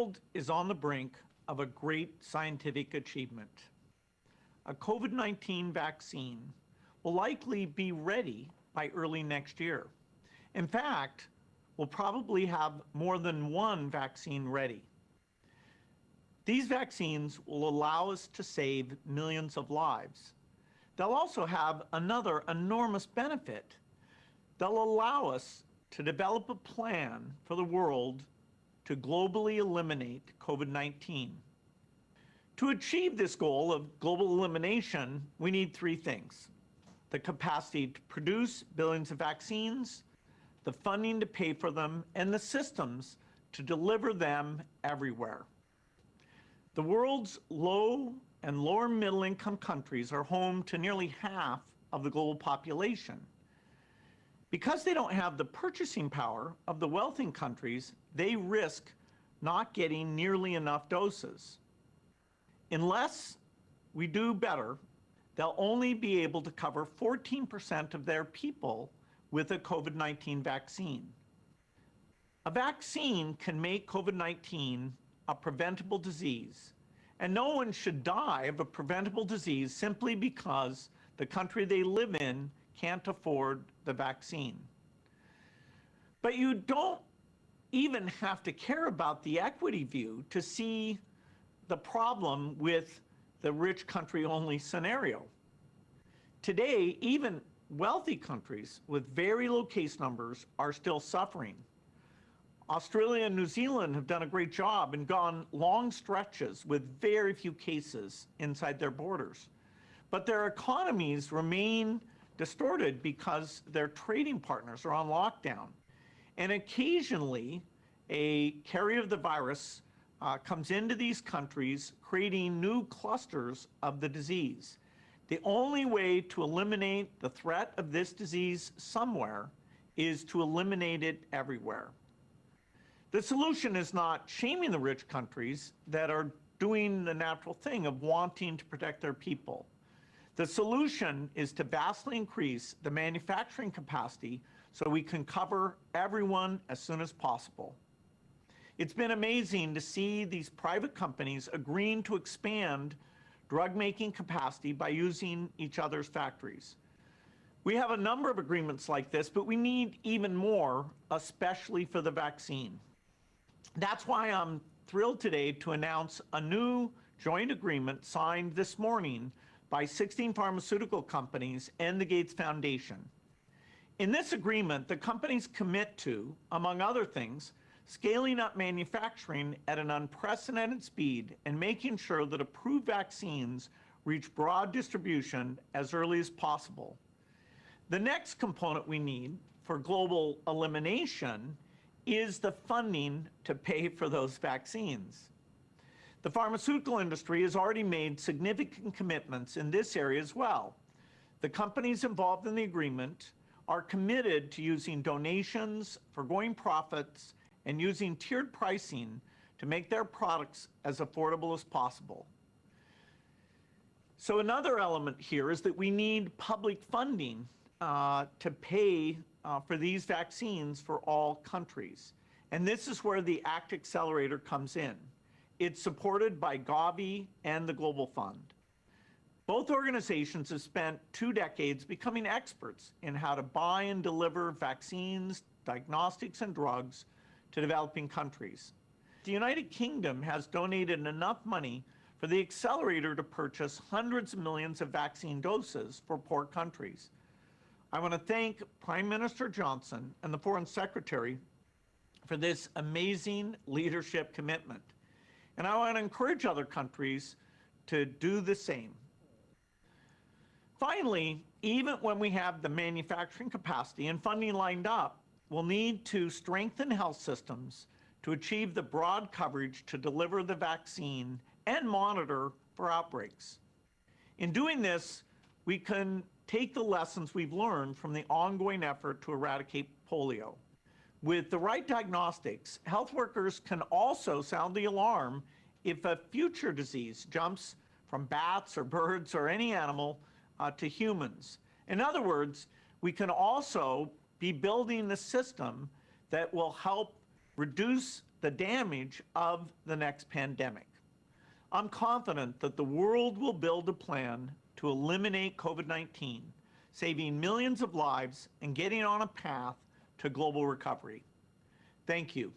world is on the brink of a great scientific achievement. A COVID-19 vaccine will likely be ready by early next year. In fact, we'll probably have more than one vaccine ready. These vaccines will allow us to save millions of lives. They'll also have another enormous benefit. They'll allow us to develop a plan for the world to globally eliminate COVID-19. To achieve this goal of global elimination, we need three things: the capacity to produce billions of vaccines, the funding to pay for them, and the systems to deliver them everywhere. The world's low and lower middle income countries are home to nearly half of the global population. Because they don't have the purchasing power of the wealthy countries, they risk not getting nearly enough doses. Unless we do better, they'll only be able to cover 14% of their people with a COVID-19 vaccine. A vaccine can make COVID-19 a preventable disease, and no one should die of a preventable disease simply because the country they live in can't afford the vaccine. But you don't even have to care about the equity view to see the problem with the rich country only scenario. Today, even wealthy countries with very low case numbers are still suffering. Australia and New Zealand have done a great job and gone long stretches with very few cases inside their borders. But their economies remain distorted because their trading partners are on lockdown. And occasionally, a carrier of the virus comes into these countries, creating new clusters of the disease. The only way to eliminate the threat of this disease somewhere is to eliminate it everywhere. The solution is not shaming the rich countries that are doing the natural thing of wanting to protect their people. The solution is to vastly increase the manufacturing capacity so we can cover everyone as soon as possible. It's been amazing to see these private companies agreeing to expand drug-making capacity by using each other's factories. We have a number of agreements like this, but we need even more, especially for the vaccine. That's why I'm thrilled today to announce a new joint agreement signed this morning by 16 pharmaceutical companies and the Gates Foundation. In this agreement, the companies commit to, among other things, scaling up manufacturing at an unprecedented speed and making sure that approved vaccines reach broad distribution as early as possible. The next component we need for global elimination is the funding to pay for those vaccines. The pharmaceutical industry has already made significant commitments in this area as well. The companies involved in the agreement are committed to using donations, foregoing profits, and using tiered pricing to make their products as affordable as possible. So another element here is that we need public funding to pay for these vaccines for all countries. And this is where the ACT Accelerator comes in. It's supported by Gavi and the Global Fund. Both organizations have spent 2 decades becoming experts in how to buy and deliver vaccines, diagnostics, and drugs to developing countries. The United Kingdom has donated enough money for the accelerator to purchase hundreds of millions of vaccine doses for poor countries. I want to thank Prime Minister Johnson and the Foreign Secretary for this amazing leadership commitment. And I want to encourage other countries to do the same. Finally, even when we have the manufacturing capacity and funding lined up, we'll need to strengthen health systems to achieve the broad coverage to deliver the vaccine and monitor for outbreaks. In doing this, we can take the lessons we've learned from the ongoing effort to eradicate polio. With the right diagnostics, health workers can also sound the alarm if a future disease jumps from bats or birds or any animal to humans. In other words, we can also be building the system that will help reduce the damage of the next pandemic. I'm confident that the world will build a plan to eliminate COVID-19, saving millions of lives and getting on a path to global recovery. Thank you.